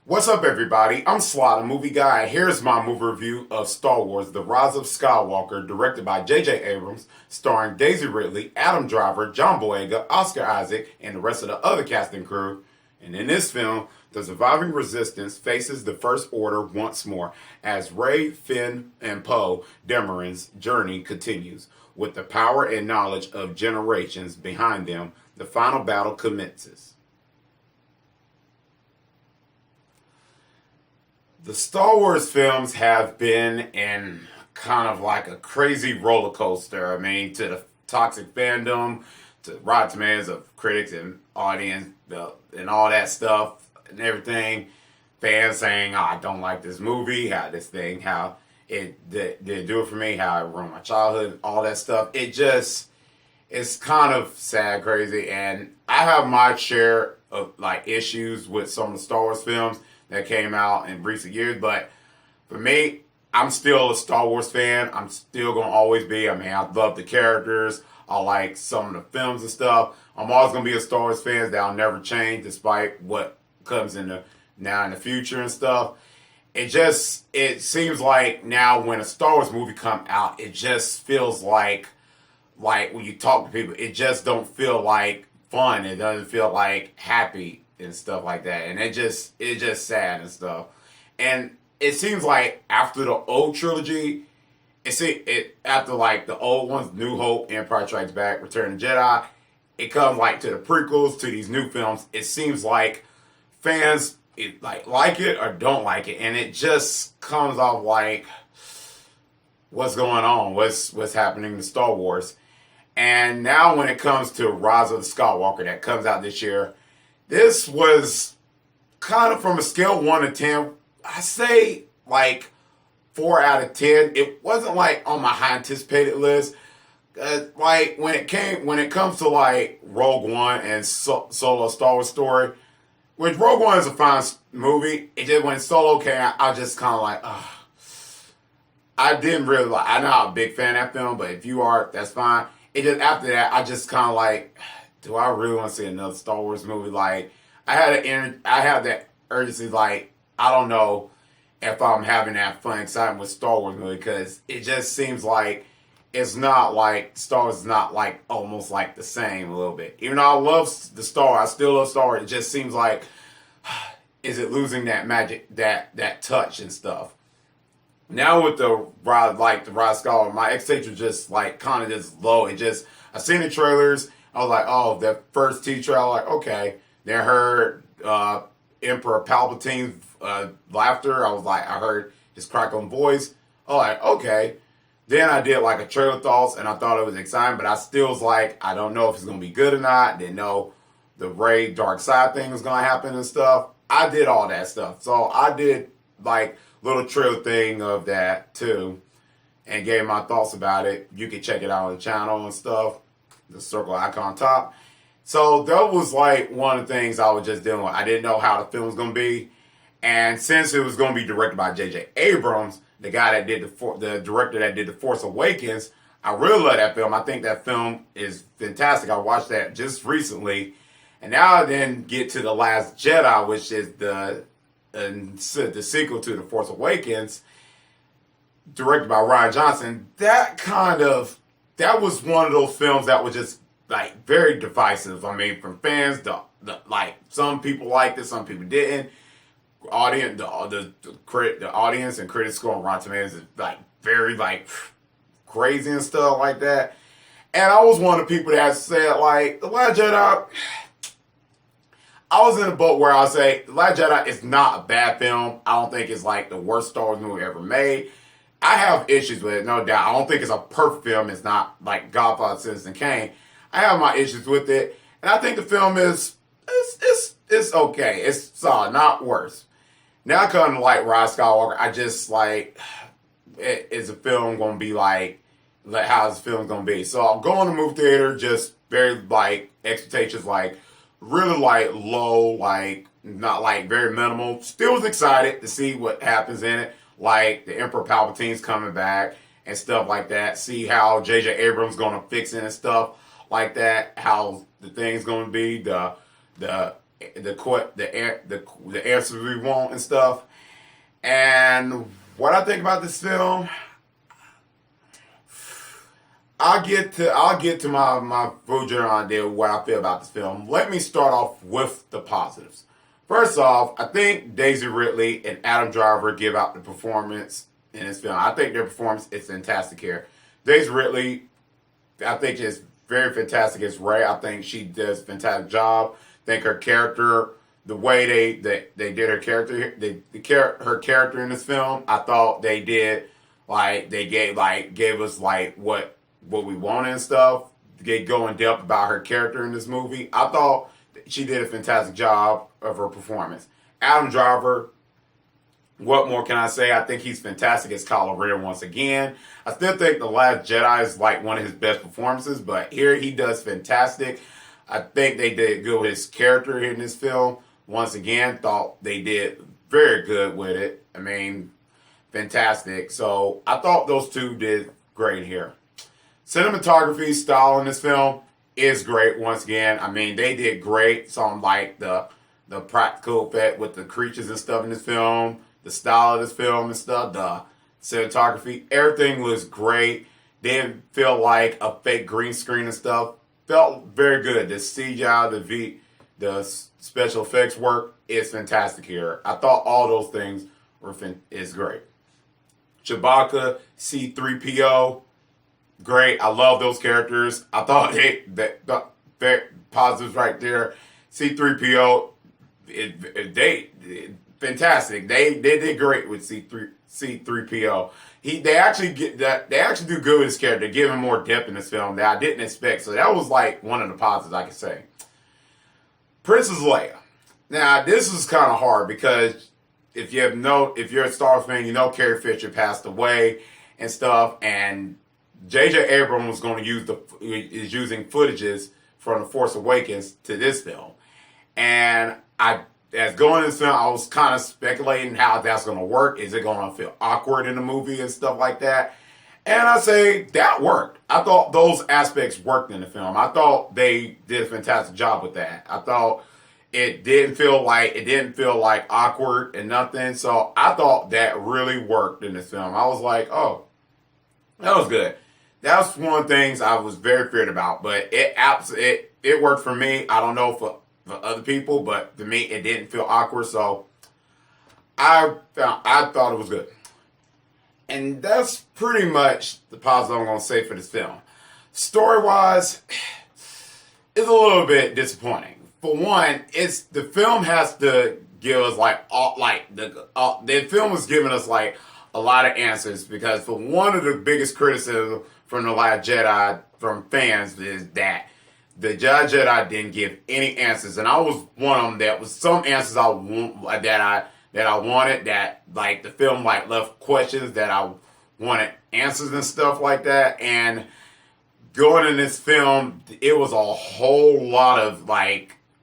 What's up, everybody? I'm Sly The Movie Guy. Here's my movie review of Star Wars The Rise of Skywalker, directed by J.J. Abrams, starring Daisy Ridley, Adam Driver, John Boyega, Oscar Isaac, and the rest of the other cast and crew. And in this film, the surviving resistance faces the First Order once more as Rey, Finn, and Poe Dameron's journey continues. With the power and knowledge of generations behind them, the final battle commences. The Star Wars films have been in kind of like a crazy roller coaster. I mean, to the toxic fandom, to Rotten Tomatoes of critics and audience, and all that stuff and everything. Fans saying, "Oh, I don't like this movie, how this thing, how it did do it for me, how it ruined my childhood, all that stuff." It's kind of sad, crazy, and I have my share of like issues with some of the Star Wars films that came out in recent years. But for me, I'm still a Star Wars fan. I'm still going to always be. I mean, I love the characters. I like some of the films and stuff. I'm always going to be a Star Wars fan. That'll never change despite what comes in the future and stuff. It seems like now when a Star Wars movie come out, it just feels like when you talk to people, it just don't feel like fun. It doesn't feel like happy and stuff like that, and it's just sad and stuff. And it seems like after the old trilogy, after like the old ones, New Hope, Empire Strikes Back, Return of the Jedi, it comes like to the prequels, to these new films. It seems like fans like it or don't like it, and it just comes off like what's going on, what's happening to Star Wars. And now when it comes to Rise of the Skywalker that comes out this year, this was kind of from a scale of 1 to 10. I say like 4 out of 10. It wasn't like on my high anticipated list. Like when it comes to like Rogue One and Solo Star Wars Story, which Rogue One is a fine movie. It just when Solo came out, I just kind of like, I didn't really like. I'm not a big fan of that film, but if you are, that's fine. It just after that, I just kind of like, do I really want to see another Star Wars movie? Like, I had that urgency. Like, I don't know if I'm having that fun, excitement with Star Wars movie because it just seems like it's not like Star Wars is not like almost like the same a little bit. Even though I love I still love Star Wars. It just seems like is it losing that magic, that touch and stuff. Now with the Rise Skywalker, my expectations just like kind of just low. I seen the trailers. I was like, oh, that first teaser. I was like, okay. Then I heard Emperor Palpatine's laughter. I heard his crackling voice. Oh, like okay. Then I did like a trailer thoughts, and I thought it was exciting, but I still was like, I don't know if it's gonna be good or not. Didn't know the Rey dark side thing was gonna happen and stuff. I did all that stuff, so I did like little trailer thing of that too, and gave my thoughts about it. You can check it out on the channel and stuff. The circle icon top. So that was like one of the things I was just dealing with. I didn't know how the film was going to be. And since it was going to be directed by J.J. Abrams, the guy that did the director that did The Force Awakens, I really love that film. I think that film is fantastic. I watched that just recently. And now I then get to The Last Jedi, which is the sequel to The Force Awakens, directed by Rian Johnson. That was one of those films that was just like very divisive. I mean, from fans, like some people liked it, some people didn't. The audience and critics score on Rotten Tomatoes is like very like crazy and stuff like that. And I was one of the people that said like The Last Jedi. I was in a boat where I say The Last Jedi is not a bad film. I don't think it's like the worst Star Wars movie ever made. I have issues with it, no doubt. I don't think it's a perfect film. It's not like Godfather, Citizen Kane. I have my issues with it, and I think the film is it's okay. It's solid, not worse. Now coming to like Rise of Skywalker, I just like is a film going to be like how's the film going to be? So I'm going to movie theater, just very like expectations like really like low, like not like very minimal. Still was excited to see what happens in it. Like the Emperor Palpatine's coming back and stuff like that. See how J.J. Abrams gonna fix it and stuff like that. How the thing's gonna be the the answers we want and stuff. And what I think about this film, I'll get to my full general idea of what I feel about this film. Let me start off with the positives. First off, I think Daisy Ridley and Adam Driver give out the performance in this film. I think their performance is fantastic here. Daisy Ridley, I think, is very fantastic as Ray. I think she does a fantastic job. I think her character, the way they did her character, her character in this film, I thought they did they gave us what we wanted and stuff. They go in depth about her character in this movie. I thought she did a fantastic job of her performance. Adam Driver, what more can I say? I think he's fantastic as Kylo Ren once again. I still think The Last Jedi is one of his best performances, but here he does fantastic. I think they did good with his character in this film. Once again, thought they did very good with it. I mean, fantastic. So I thought those two did great here. Cinematography style in this film is great once again. I mean, they did great. Some the practical effect with the creatures and stuff in this film, the style of this film and stuff, the cinematography, everything was great. Didn't feel like a fake green screen and stuff. Felt very good. The CGI, the special effects work is fantastic here. I thought all those things is great. Chewbacca, C-3PO, great. I love those characters. I thought very positives right there. C-3PO, they fantastic. They did great with C-3PO. They actually do good with his character. They give him more depth in this film that I didn't expect. So that was one of the positives I could say. Princess Leia. Now this is kind of hard because if you're a Star Wars fan, you know Carrie Fisher passed away and stuff, and J.J. Abrams was going to is using footages from The Force Awakens to this film, and as going into this film, I was kind of speculating how that's going to work. Is it going to feel awkward in the movie and stuff like that? And I say that worked. I thought those aspects worked in the film. I thought they did a fantastic job with that. I thought it didn't feel like awkward and nothing. So I thought that really worked in this film. I was like, oh, that was good. That's one of the things I was very feared about, but it worked for me. I don't know for other people, but for me, it didn't feel awkward. So I thought it was good. And that's pretty much the positive I'm going to say for this film. Story-wise, it's a little bit disappointing. For one, the film has to give us the film was giving us a lot of answers, because for one of the biggest criticisms from The Last Jedi from fans is that the Jedi didn't give any answers, and I was one of them. That was some answers I wanted, that the film left questions that I wanted answers and stuff like that. And going in this film, it was a whole lot of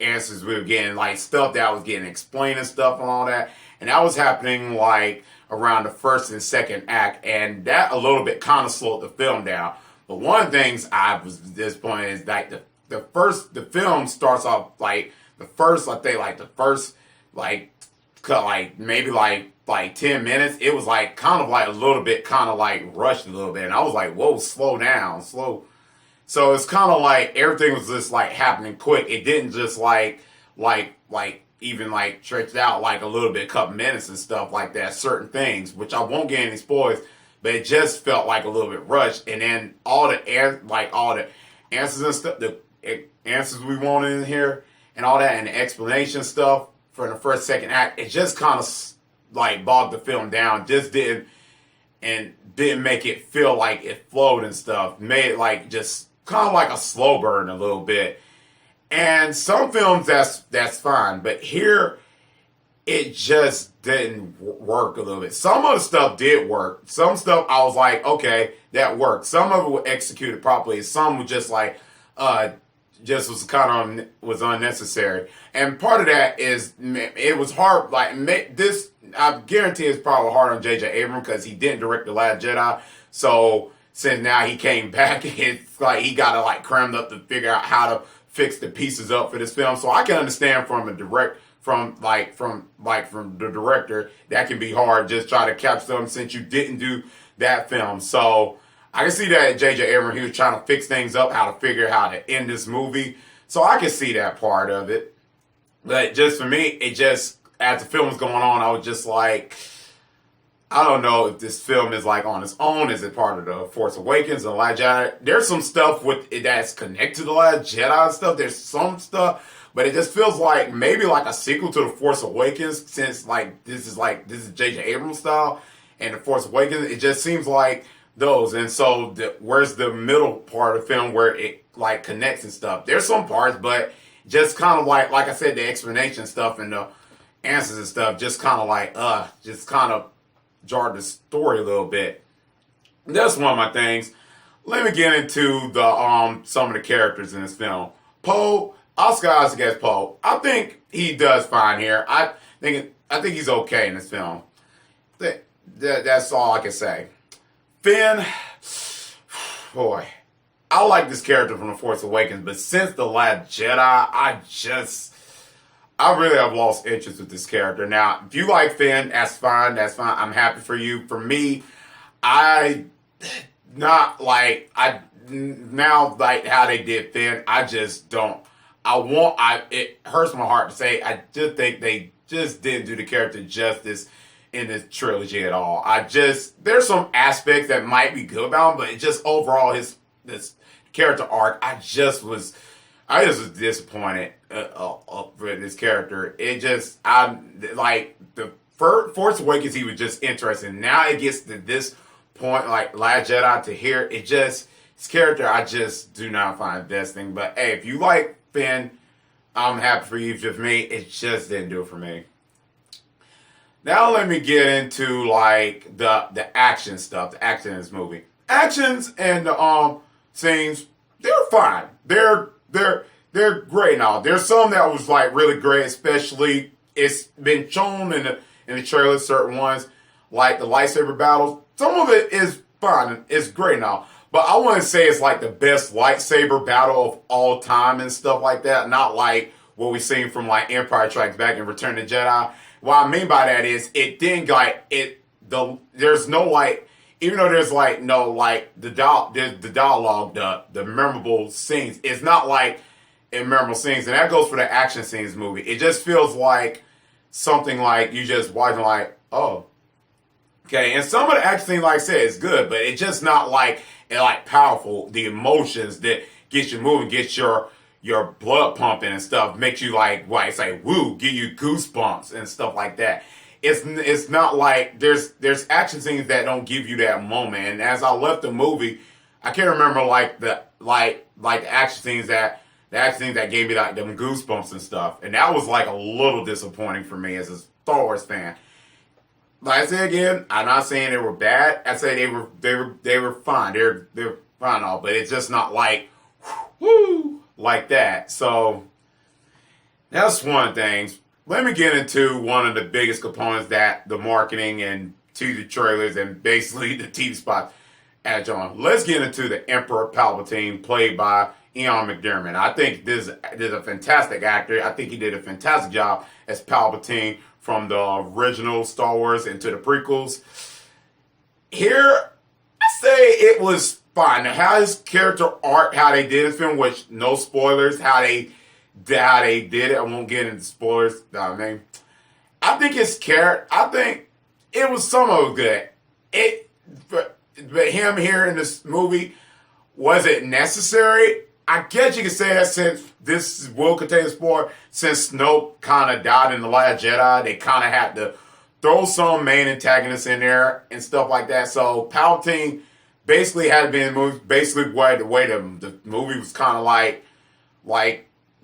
answers we were getting, stuff that I was getting explained and stuff and all that. And that was happening around the first and second act, and that a little bit kind of slowed the film down. But one of the things I was disappointed is the film starts off maybe 10 minutes, it was a little bit rushed a little bit, and I was like, whoa, slow down, slow. So it's kind of everything was just happening quick. It didn't just even stretched out a little bit, couple minutes and stuff like that, certain things, which I won't get any spoilers, but it just felt a little bit rushed. And then all the answers and stuff, the answers we wanted in here and all that, and the explanation stuff for the first, second act, it just kind of bogged the film down. Just didn't make it feel like it flowed and stuff. Made it just kind of a slow burn a little bit. And some films that's fine, but here it just didn't work a little bit. Some of the stuff did work. Some stuff I was like, okay, that worked. Some of it was executed properly. Some was just just was kind of was unnecessary. And part of that is it was hard. This, I guarantee, it's probably hard on J.J. Abrams because he didn't direct The Last Jedi. So since now he came back, it's he got to crammed up to figure out how to fix the pieces up for this film. So I can understand from the director that can be hard, just try to capture something since you didn't do that film. So I can see that J.J. Abrams, he was trying to fix things up, how to figure how to end this movie. So I can see that part of it. But just for me, it just, as the film was going on, I was just like, I don't know if this film is like on its own. Is it part of the Force Awakens and Last Jedi? There's some stuff with it that's connected to the Last Jedi and stuff. There's some stuff, but it just feels like maybe like a sequel to the Force Awakens, since this is J.J. Abrams style, and the Force Awakens. It just seems like those. And so where's the middle part of the film where it like connects and stuff? There's some parts, but just kind of like I said, the explanation stuff and the answers and stuff just kind of just kind of jarred the story a little bit. That's one of my things. Let me get into the some of the characters in this film. Poe, Oscar Isaac as Poe. I think he does fine here. I think he's okay in this film. That's all I can say. Finn, boy, I like this character from The Force Awakens, but since The Last Jedi, I really have lost interest with this character. Now, if you like Finn, that's fine. That's fine. I'm happy for you. For me, now like how they did Finn, I just don't. It hurts my heart to say, I just think they just didn't do the character justice in this trilogy at all. There's some aspects that might be good about him, but it just overall this character arc, I just was disappointed with this character. The Force Awakens, he was just interesting. Now it gets to this point, like Last Jedi to here, his character, I just do not find investing. But hey, if you like Finn, I'm happy for you. Just me, it just didn't do it for me. Now let me get into like the action stuff, the action in this movie. Actions and the scenes, they're fine. They're great now. There's some that was like really great, especially it's been shown in the trailer, certain ones, like the lightsaber battles. Some of it is fun. It's great now. But I wouldn't say it's like the best lightsaber battle of all time and stuff like that. Not like what we've seen from like Empire Strikes Back and Return of the Jedi. What I mean by that is it didn't there's no like, even though there's like no like the dialogue, the memorable scenes, it's not like in memorable scenes, and that goes for the action scenes movie. It just feels like something like you just watching like, oh, okay. And some of the action scenes, like I said, is good, but it's just not like powerful. The emotions that get you moving, get your blood pumping and stuff, makes you like it's like woo, give you goosebumps and stuff like that. It's not like there's action scenes that don't give you that moment. And as I left the movie, I can't remember the action scenes that gave me like them goosebumps and stuff. And that was like a little disappointing for me as a Star Wars fan. Like I said again, I'm not saying they were bad. I say they were fine. They're fine all, but it's just not like whoo like that. So that's one of the things. Let me get into one of the biggest components that the marketing and TV trailers and basically the TV spots add on. Let's get into the Emperor Palpatine, played by Ian McDiarmid. I think this is a fantastic actor. I think he did a fantastic job as Palpatine from the original Star Wars into the prequels. Here, I say it was fine. Now, how his character arc, how they did his film, which no spoilers, how they did it. I won't get into spoilers. I think his character, I think it was some of it good. But him here in this movie, was it necessary? I guess you could say that since this will contain a spoiler, since Snoke kind of died in The Last Jedi, they kind of had to throw some main antagonists in there and stuff like that. So Palpatine basically had to be in the movie, basically the way the movie was kind of like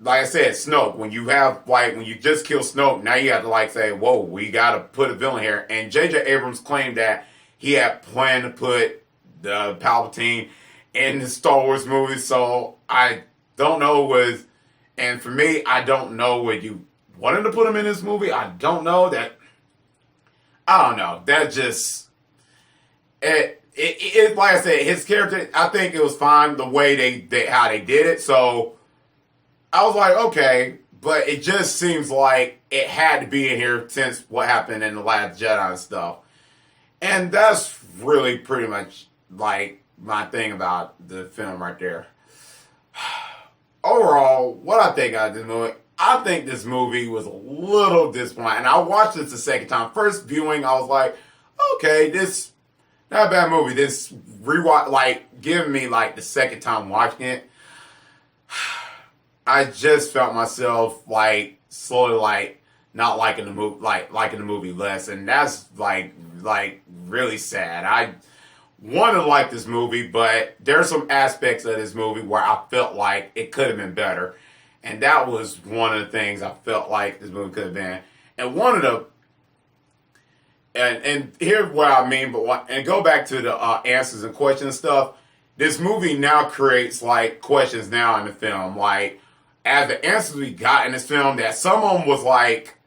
I said, Snoke. When you just kill Snoke, now you have to say, whoa, we got to put a villain here. And J.J. Abrams claimed that he had planned to put the Palpatine in the Star Wars movie. So I don't know and for me, I don't know what you wanted to put him in this movie. I don't know. That just, it like I said, his character, I think it was fine the way how they did it. So, I was like, okay, but it just seems like it had to be in here since what happened in The Last Jedi and stuff. And that's really pretty much like my thing about the film right there. Overall, what I think of this movie, I think this movie was a little disappointing. And I watched this the second time. First viewing, I was like, okay, this not a bad movie. This rewatch, like, giving me like the second time watching it, I just felt myself like slowly like not liking the movie, like liking the movie less, and that's like really sad. I want to like this movie, but there's some aspects of this movie where I felt like it could have been better, and that was one of the things I felt like this movie could have been. And one of the and here's what I mean, and go back to the answers and questions and stuff. This movie now creates like questions now in the film, like as the answers we got in this film, that some of them was like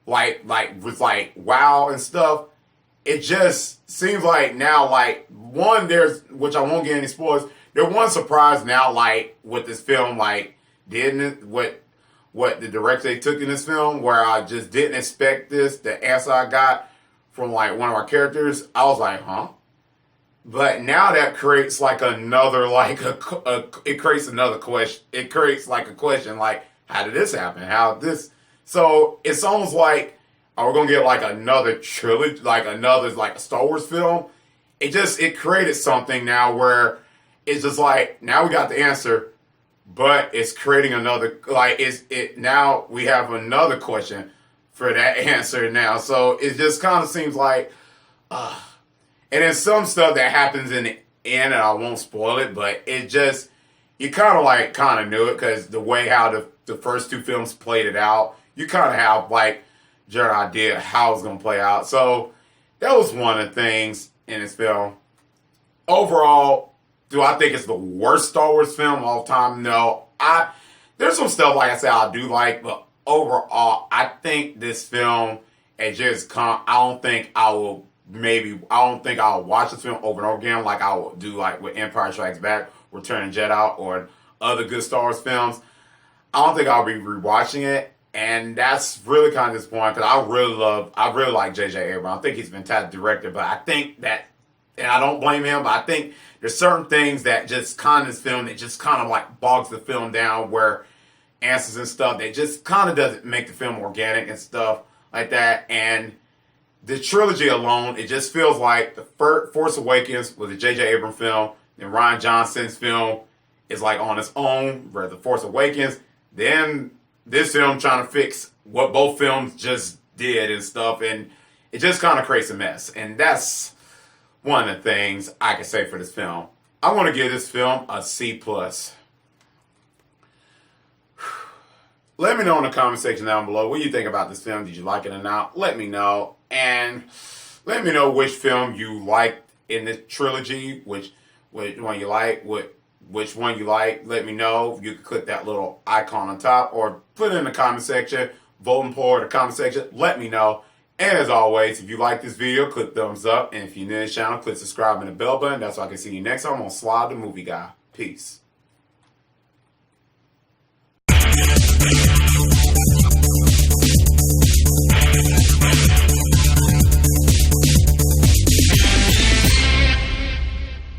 wow and stuff. It just seems like now, like one, there's, which I won't get any spoilers. There's one surprise now, like with this film, like didn't what the director they took in this film, where I just didn't expect this. The answer I got from like one of our characters, I was like, huh? But now that creates like another, like it creates another question. It creates like a question, like, how did this happen? How this? So it's almost like, are we gonna get like another trilogy, like another like a Star Wars film? It created something now where it's just like, now we got the answer, but it's creating another, like now we have another question for that answer now. So it just kind of seems like, and then some stuff that happens in the end, and I won't spoil it, but it just, you kind of knew it, because the way how the first two films played it out, you kind of have like your idea how it's going to play out. So that was one of the things in this film. Overall, do I think it's the worst Star Wars film of all time? No. There's some stuff, like I said, I do like, but overall, I think this film, I don't think I'll watch this film over and over again like I will do like with Empire Strikes Back, Return of the Jedi, or other good Star Wars films. I don't think I'll be rewatching it, and that's really kind of disappointing, because I really like J.J. Abrams. I think he's a fantastic director, but I think that, and I don't blame him, but I think there's certain things that just kind of this film, that just kind of like bogs the film down, where answers and stuff, that just kind of doesn't make the film organic and stuff like that. And the trilogy alone, it just feels like the Force Awakens was a J.J. Abrams film, then Rian Johnson's film is like on its own, where the Force Awakens, then this film trying to fix what both films just did and stuff, and it just kind of creates a mess. And that's one of the things I can say for this film. I want to give this film a C+. Let me know in the comment section down below what you think about this film. Did you like it or not? Let me know. And let me know which film you liked in this trilogy, which one you like, which one you like. Let me know. You can click that little icon on top, or put it in the comment section, voting for the comment section. Let me know. And as always, if you like this video, click thumbs up. And if you're new to the channel, click subscribe and the bell button. That's so I can see you next time on Sly the Movie Guy. Peace.